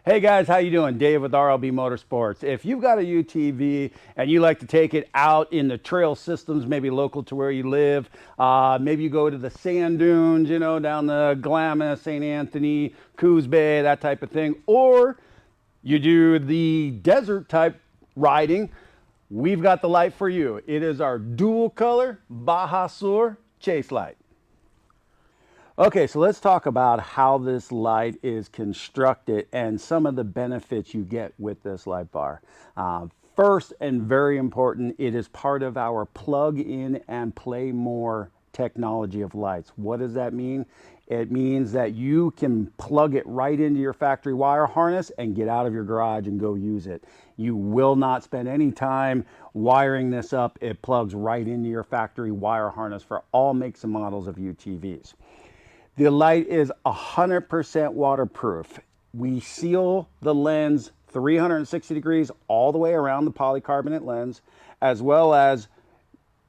Hey guys, how you doing? Dave with RLB Motorsports. If you've got a UTV and you like to take it out in the trail systems, maybe local to where you live, maybe you go to the sand dunes, down the Glamis, St. Anthony, Coos Bay, that type of thing, or you do the desert type riding, we've got the light for you. It is our dual color Baja Sur Chase Light. Okay, so let's talk about how this light is constructed and some of the benefits you get with this light bar. First and very important, it is part of our plug in and play more technology of lights. What does that mean? It means that you can plug it right into your factory wire harness and get out of your garage and go use it. You will not spend any time wiring this up. It plugs right into your factory wire harness for all makes and models of UTVs. The light is 100% waterproof. We seal the lens 360 degrees all the way around the polycarbonate lens, as well as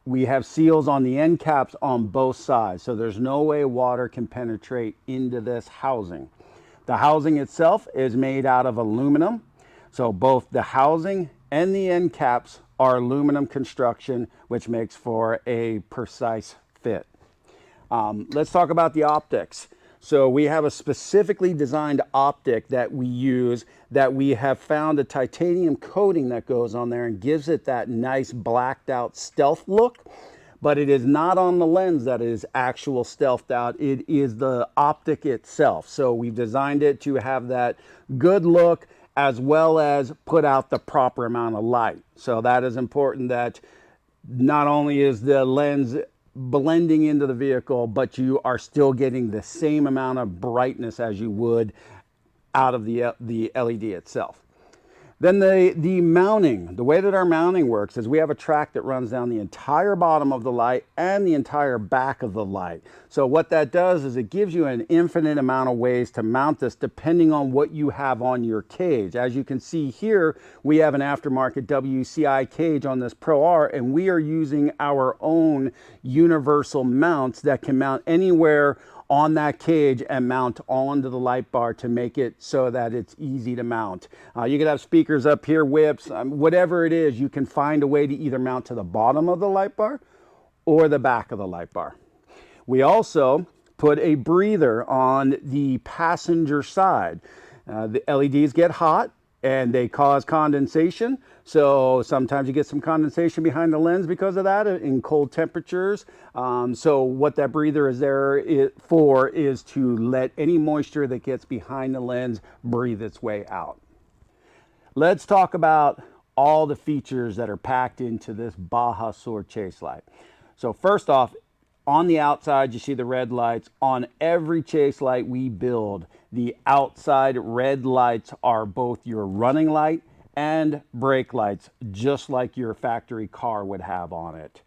we have seals on the end caps on both sides. So there's no way water can penetrate into this housing. The housing itself is made out of aluminum. So both the housing and the end caps are aluminum construction, which makes for a precise fit. Let's talk about the optics. So we have a specifically designed optic that we use, that we have found a titanium coating that goes on there and gives it that nice blacked out stealth look, but it is not on the lens that is actual stealthed out. It is the optic itself. So we've designed it to have that good look as well as put out the proper amount of light. So that is important, that not only is the lens blending into the vehicle, but you are still getting the same amount of brightness as you would out of the LED itself. Then the mounting, the way that our mounting works is we have a track that runs down the entire bottom of the light and the entire back of the light. So what that does is it gives you an infinite amount of ways to mount this depending on what you have on your cage. As you can see here, we have an aftermarket WCI cage on this Pro R, and we are using our own universal mounts that can mount anywhere on that cage and mount onto the light bar to make it so that it's easy to mount. You could have speakers up here, whips, whatever it is, you can find a way to either mount to the bottom of the light bar or the back of the light bar. We also put a breather on the passenger side. The LEDs get hot and they cause condensation. So sometimes you get some condensation behind the lens because of that in cold temperatures. So what that breather is there for is to let any moisture that gets behind the lens breathe its way out. Let's talk about all the features that are packed into this Baja Sur Chase Light. So first off, on the outside, you see the red lights. On every Chase Light we build, the outside red lights are both your running light and brake lights, just like your factory car would have on it.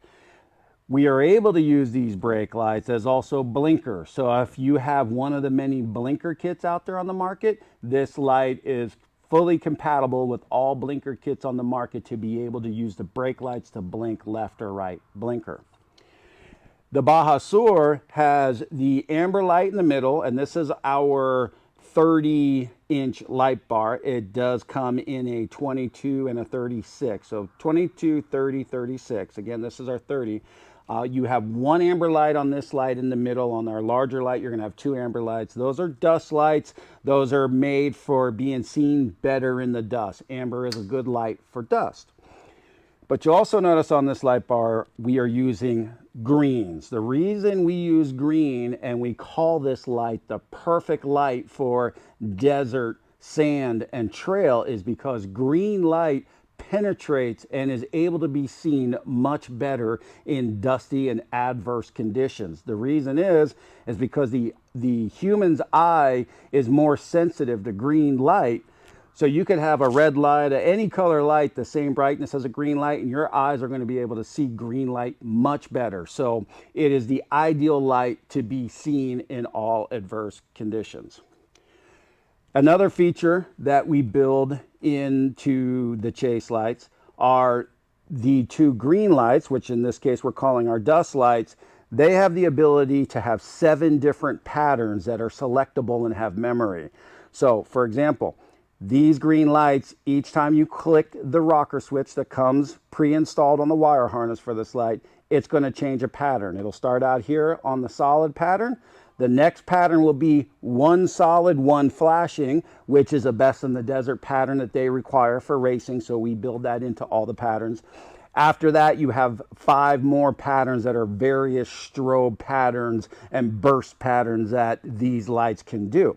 We are able to use these brake lights as also blinkers. So if you have one of the many blinker kits out there on the market, this light is fully compatible with all blinker kits on the market to be able to use the brake lights to blink left or right blinker. The Baja Sur has the amber light in the middle, and this is our 30-inch light bar. It does come in a 22 and a 36. So 22, 30, 36. Again, this is our 30. You have one amber light on this light in the middle. On our larger light, you're going to have two amber lights. Those are dust lights. Those are made for being seen better in the dust. Amber is a good light for dust. But you'll also notice on this light bar, we are using greens. The reason we use green and we call this light the perfect light for desert, sand, and trail is because green light penetrates and is able to be seen much better in dusty and adverse conditions. The reason is because the human's eye is more sensitive to green light. So you could have a red light, any color light, the same brightness as a green light, and your eyes are going to be able to see green light much better. So it is the ideal light to be seen in all adverse conditions. Another feature that we build into the Chase lights are the two green lights, which in this case we're calling our dust lights. They have the ability to have 7 different patterns that are selectable and have memory. So for example, These green lights, each time you click the rocker switch that comes pre-installed on the wire harness for this light, it's going to change a pattern. It'll start out here on the solid pattern. The next pattern will be one solid, one flashing, which is a best in the desert pattern that they require for racing. So we build that into all the patterns. After that, you have 5 more patterns that are various strobe patterns and burst patterns that these lights can do.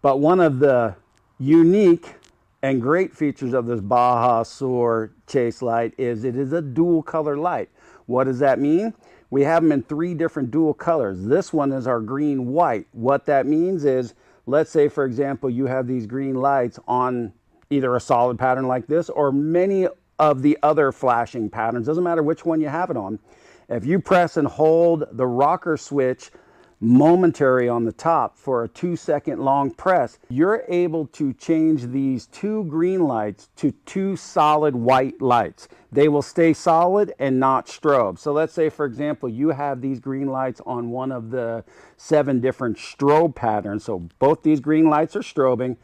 But one of the unique and great features of this Baja Sur chase light is it is a dual color light. What does that mean? We have them in 3 different dual colors. This one is our green white. What that means is, let's say for example, you have these green lights on either a solid pattern like this or many of the other flashing patterns. Doesn't matter which one you have it on. If you press and hold the rocker switch momentary on the top for a 2-second long press, you're able to change these 2 green lights to 2 solid white lights. They will stay solid and not strobe. So let's say for example you have these green lights on one of the 7 different strobe patterns. So both these green lights are strobing.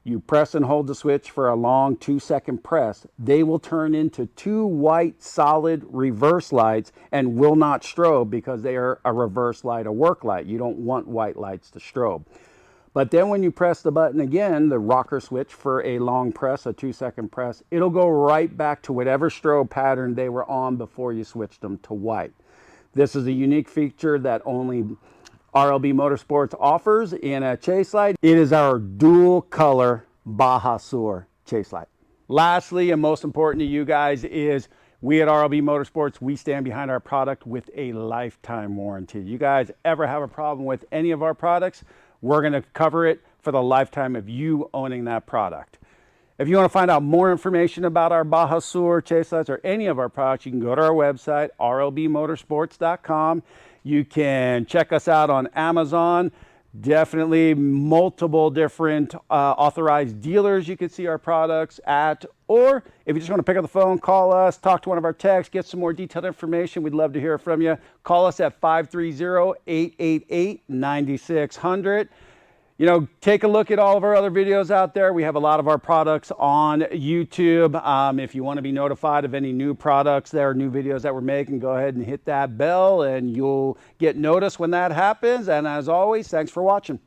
You press and hold the switch for a long 2-second press. They will turn into 2 white solid reverse lights and will not strobe because they are a reverse light, a work light. You don't want white lights to strobe. But then when you press the button again, the rocker switch for a long press, a 2-second press, it'll go right back to whatever strobe pattern they were on before you switched them to white. This is a unique feature that only RLB Motorsports offers in a chase light. It is our dual color Baja Sur chase light. Lastly, and most important to you guys, is we at RLB Motorsports, we stand behind our product with a lifetime warranty. You guys ever have a problem with any of our products, we're going to cover it for the lifetime of you owning that product. If you want to find out more information about our Baja Sur chase lights or any of our products, you can go to our website, rlbmotorsports.com. You can check us out on Amazon. Definitely multiple different authorized dealers you can see our products at. Or if you just want to pick up the phone, call us, talk to one of our techs, get some more detailed information. We'd love to hear from you. Call us at 530-888-9600. You know, take a look at all of our other videos out there. We have a lot of our products on YouTube. If you want to be notified of any new products, there are new videos that we're making, go ahead and hit that bell and you'll get notice when that happens. And as always, thanks for watching.